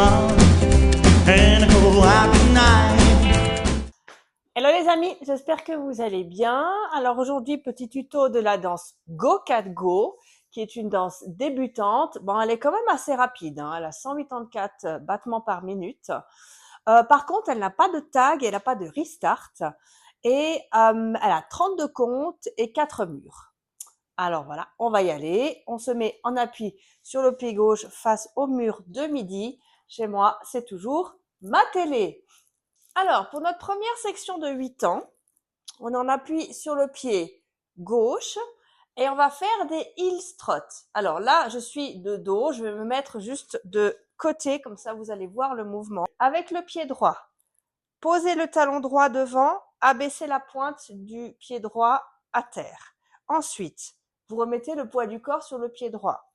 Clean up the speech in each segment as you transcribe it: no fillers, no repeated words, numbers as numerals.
smile and oh happy night. Hello les amis, j'espère que vous allez bien. Alors aujourd'hui, petit tuto de la danse Go Cat Go, qui est une danse débutante. Bon, elle est quand même assez rapide, hein. Elle a 184 battements par minute. Par contre, elle n'a pas de tag, elle n'a pas de restart. Et elle a 32 comptes et 4 murs. Alors voilà, on va y aller. On se met en appui sur le pied gauche face au mur de midi. Chez moi, c'est toujours ma télé. Alors, pour notre première section de 8 ans, on en appuie sur le pied gauche et on va faire des heel struts. Alors là, je suis de dos, je vais me mettre juste de côté, comme ça vous allez voir le mouvement. Avec le pied droit, posez le talon droit devant, abaissez la pointe du pied droit à terre. Ensuite, vous remettez le poids du corps sur le pied droit.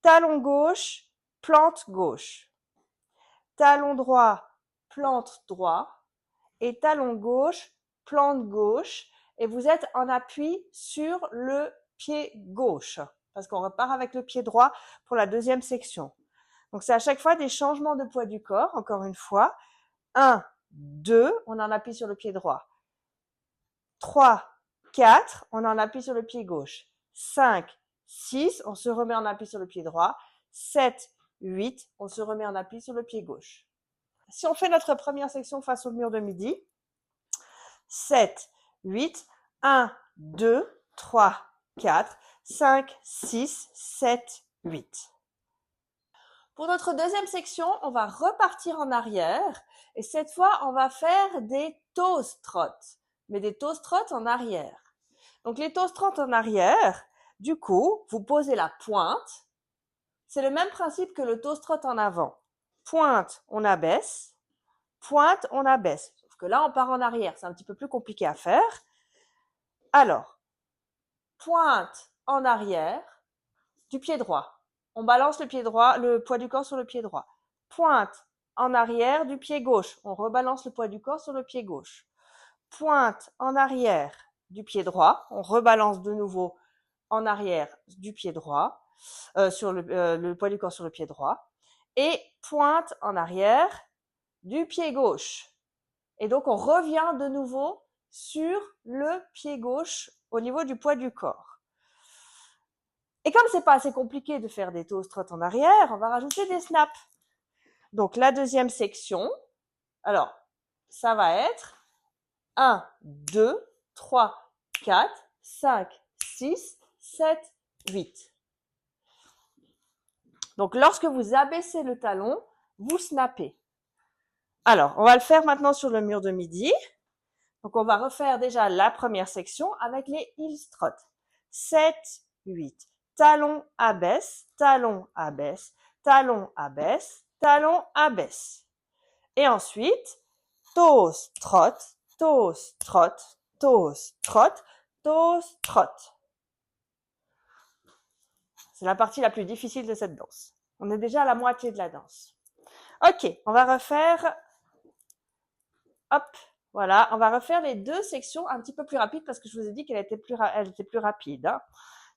Talon gauche, plante gauche. Talon droit, plante droit. Et talon gauche, plante gauche. Et vous êtes en appui sur le pied gauche. Parce qu'on repart avec le pied droit pour la deuxième section. Donc c'est à chaque fois des changements de poids du corps, encore une fois. 1, 2, on en appuie sur le pied droit. 3, 4, on en appuie sur le pied gauche. 5, 6, on se remet en appui sur le pied droit. 7, 8, on se remet en appui sur le pied gauche. Si on fait notre première section face au mur de midi, 7, 8, 1, 2, 3, 4, 5, 6, 7, 8. Pour notre deuxième section, on va repartir en arrière et cette fois, on va faire des toe struts, mais des toe struts en arrière. Donc les toe struts en arrière, du coup, vous posez la pointe. C'est le même principe que le toe strut en avant. Pointe, on abaisse. Pointe, on abaisse. Sauf que là, on part en arrière. C'est un petit peu plus compliqué à faire. Alors, pointe en arrière du pied droit. On balance le pied droit, le poids du corps sur le pied droit. Pointe en arrière du pied gauche. On rebalance le poids du corps sur le pied gauche. Pointe en arrière du pied droit. On rebalance de nouveau en arrière du pied droit, sur le poids du corps sur le pied droit. Et pointe en arrière du pied gauche. Et donc, on revient de nouveau sur le pied gauche au niveau du poids du corps. Et comme c'est pas assez compliqué de faire des toe struts en arrière, on va rajouter des snaps. Donc, la deuxième section, alors, ça va être 1, 2, 3, 4, 5, 6, 7, 8. Donc, lorsque vous abaissez le talon, vous snappez. Alors, on va le faire maintenant sur le mur de midi. Donc, on va refaire déjà la première section avec les heel struts. 7, 8. Talon abaisse, talon abaisse, talon abaisse, talon abaisse. Et ensuite, toe strut, toe strut, toe strut, toe strut. C'est la partie la plus difficile de cette danse. On est déjà à la moitié de la danse. Ok, on va refaire. Hop, voilà, on va refaire les deux sections un petit peu plus rapides parce que je vous ai dit qu'elle était plus rapide. Hein.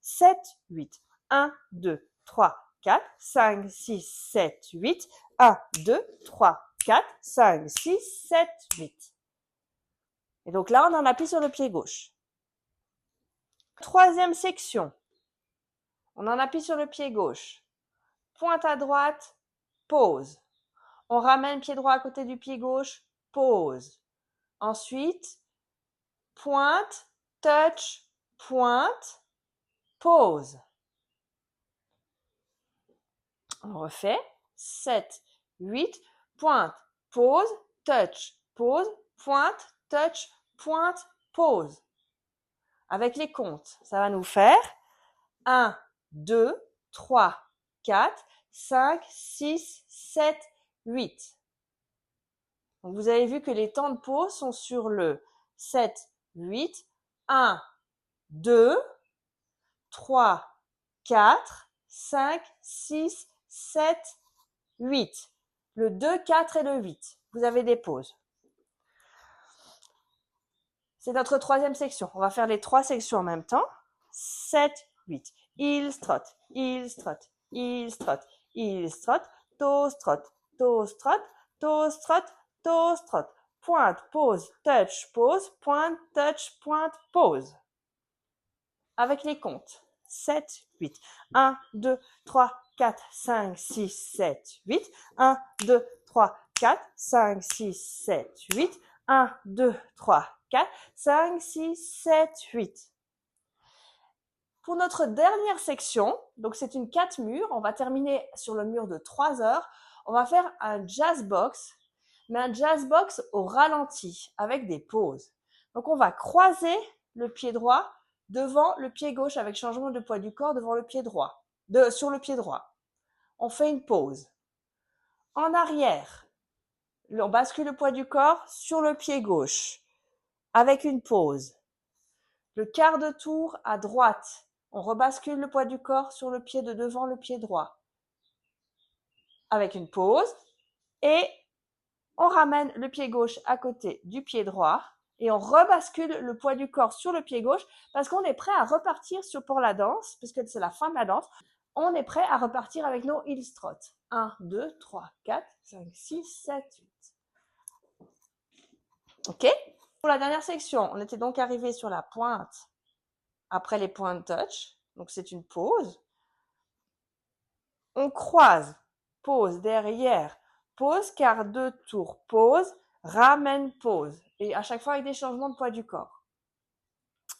7, 8. 1, 2, 3, 4, 5, 6, 7, 8. 1, 2, 3, 4, 5, 6, 7, 8. Et donc là, on en appuie sur le pied gauche. Troisième section. On en appuie sur le pied gauche. Pointe à droite, pause. On ramène pied droit à côté du pied gauche, pause. Ensuite, pointe, touch, pointe, pause. On refait. 7, 8, pointe, pause, touch, pause, pointe, touch, pointe, pause. Avec les comptes, ça va nous faire 1, 2, 3, 4, 5, 6, 7, 8. Donc vous avez vu que les temps de pause sont sur le 7, 8, 1, 2, 3, 4, 5, 6, 7, 8. Le 2, 4 et le 8. Vous avez des pauses. C'est notre troisième section. On va faire les trois sections en même temps. 7, 8. Heel strut, heel strut, heel strut, heel strut, toe strut, toes, trot, toes, trot, toes, trot. Pointe, pause, touch, pause, pointe, touch, pointe, pause. Avec les comptes. 7, 8. 1, 2, 3, 4, 5, 6, 7, 8. 1, 2, 3, 4, 5, 6, 7, 8. 1, 2, 3, 4, 5, 6, 7, 8. Pour notre dernière section, donc c'est une 4 murs, on va terminer sur le mur de 3 heures. On va faire un jazz box, mais un jazz box au ralenti avec des pauses. Donc on va croiser le pied droit devant le pied gauche avec changement de poids du corps devant le pied droit, sur le pied droit. On fait une pause. En arrière, on bascule le poids du corps sur le pied gauche avec une pause. Le quart de tour à droite, on rebascule le poids du corps sur le pied de devant le pied droit avec une pause et on ramène le pied gauche à côté du pied droit et on rebascule le poids du corps sur le pied gauche parce qu'on est prêt à repartir pour la danse, puisque c'est la fin de la danse. On est prêt à repartir avec nos heel trot. 1, 2, 3, 4, 5, 6, 7, 8. OK? Pour la dernière section, on était donc arrivé sur la pointe après les points de touch. Donc, c'est une pause. On croise, pause, derrière, pause, quart de tour, pause, ramène, pause. Et à chaque fois avec des changements de poids du corps.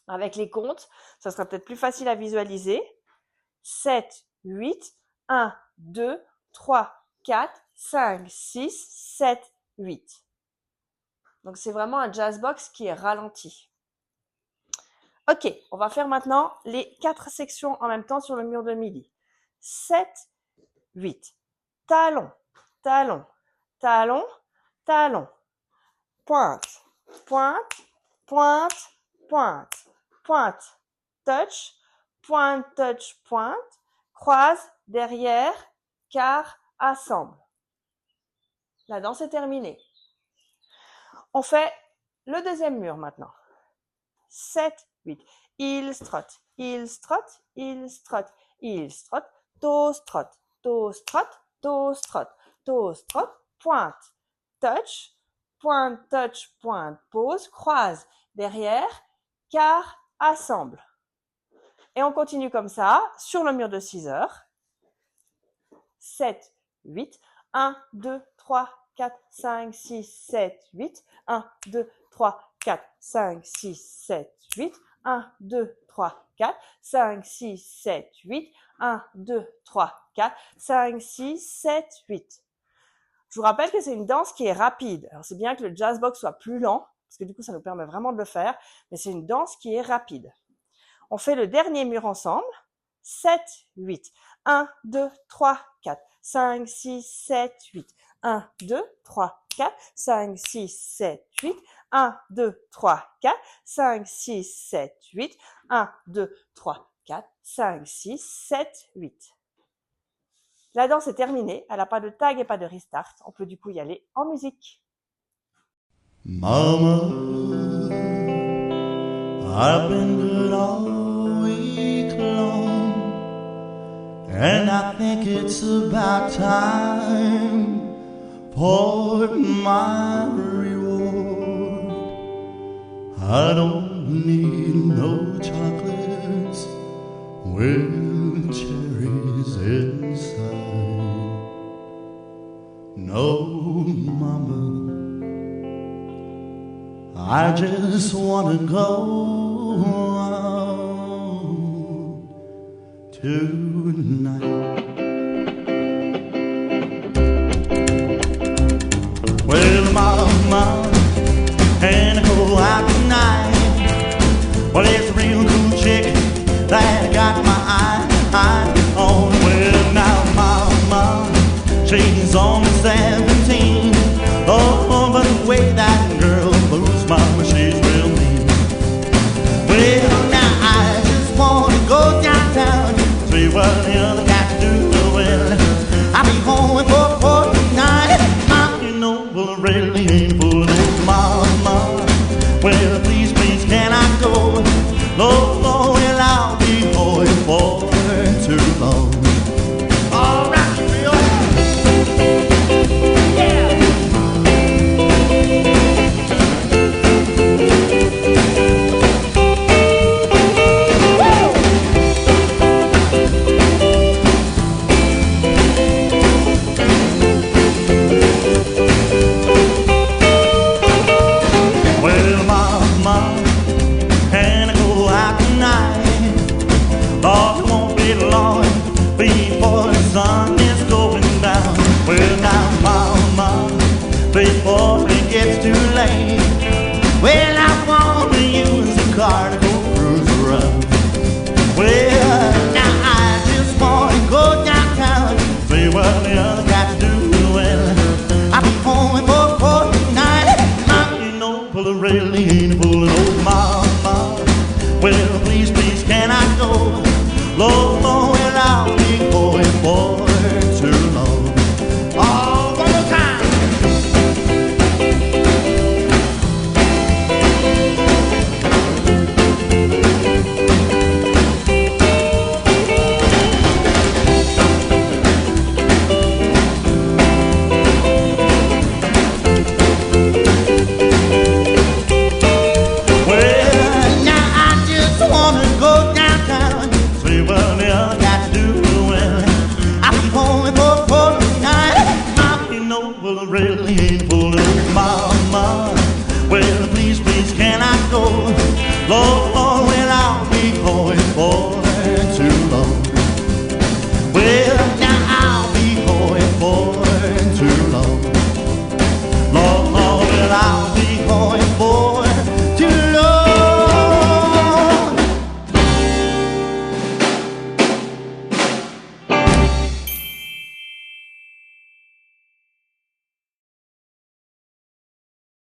Avec les comptes, ça sera peut-être plus facile à visualiser. 7, 8, 1, 2, 3, 4, 5, 6, 7, 8. Donc, c'est vraiment un jazz box qui est ralenti. OK, on va faire maintenant les 4 sections en même temps sur le mur de midi. 7, 8. Talon, talon, talon, talon. Pointe, pointe, pointe, pointe, pointe, touch, pointe, touch, pointe, croise, derrière, quart, assemble. La danse est terminée. On fait le deuxième mur maintenant. 7, 8. Heel trot, heel trot, heel trot, heel trot, toes trot, toes trot, toes trot, toes trot, pointe, touch, pointe, touch, pointe, pause, croise, derrière, quart, assemble. Et on continue comme ça sur le mur de 6 heures. 7, 8, 1, 2, 3, 4, 5, 6, 7, 8, 1, 2, 3, 4, 5, 6, 7, 8, 1, 2, 3, 4, 5, 6, 7, 8, 1, 2, 3, 4, 5, 6, 7, 8. Je vous rappelle que c'est une danse qui est rapide. Alors, c'est bien que le jazz box soit plus lent, parce que du coup, ça nous permet vraiment de le faire, mais c'est une danse qui est rapide. On fait le dernier mur ensemble. 7, 8. 1, 2, 3, 4, 5, 6, 7, 8. 1, 2, 3, 4, 5, 6, 7, 8. 1, 2, 3, 4, 5, 6, 7, 8. 1, 2, 3, 4, 5, 6, 7, 8. La danse est terminée, elle n'a pas de tag et pas de restart. On peut du coup y aller en musique. Mama, I've been good all week long, and I think it's about time for my reward. I don't need no chocolates with cherries inside. No, mama, I just wanna go out tonight. Well, mama, and go out tonight. Well, it's a real cool chick that got my eye on. Well, now, mama, she's only 17. Oh, but the way that girl moves, mama, she's real mean. Well, now I just wanna go downtown, see what the other guys do. Well, I'll be home for 49. You know, well, I really ain't fooling mama. Well, please, please, can I go? Lord, well, I'll be going for too long.